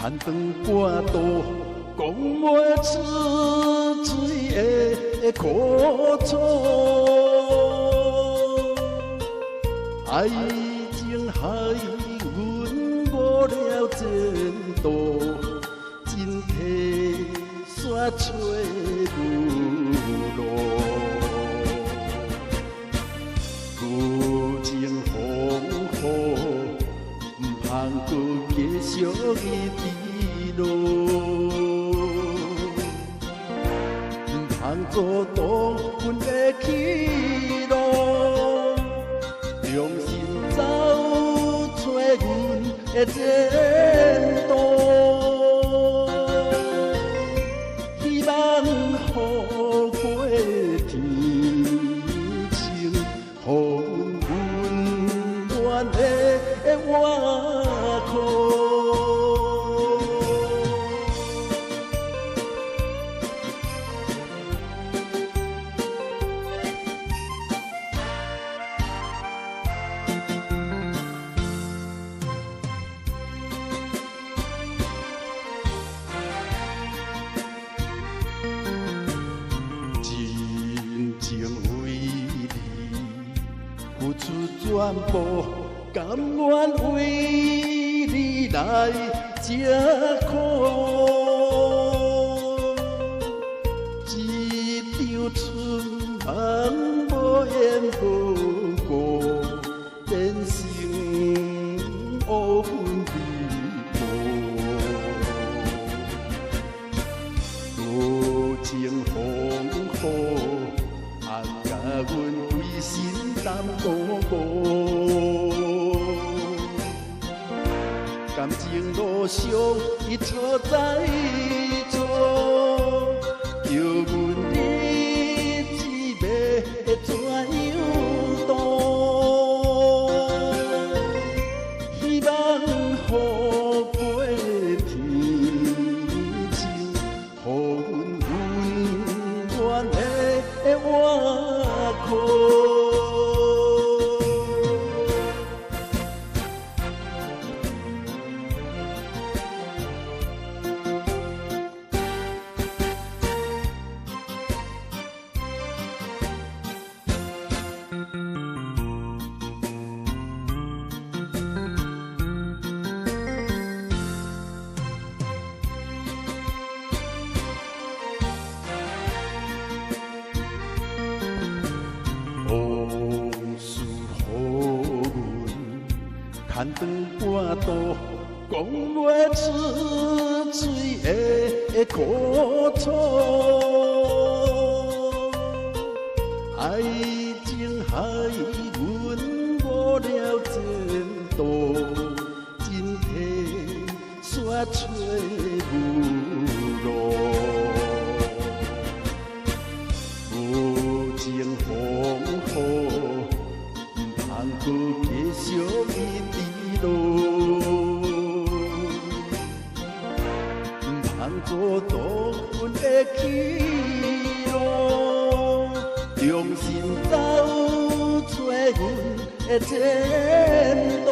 牵肠挂肚，讲袂出嘴的苦楚。爱情害阮误了前途，真替煞找牛路。旧情风雨，唔通搁继续伊伫路，唔通阻挡阮的去路，重新走出阮的前途。希望雨过天晴，予阮温暖的外壳。真情为你付出全部，甘愿为你来吃苦。一场春梦无言无果，变成乌云迷雾。旧情风雨，红甲阮规身担孤孤。感情路上一错再错，叫阮日子要怎样度？希望雨过天晴，予阮温暖的外壳。往事予阮牵肠挂肚，讲袂出嘴的苦楚。爱情害阮误了前途，真替煞找牛路。旧情风雨，唔通搁继续伊伫路，唔通阻挡阮的去路，重新走出阮的前途。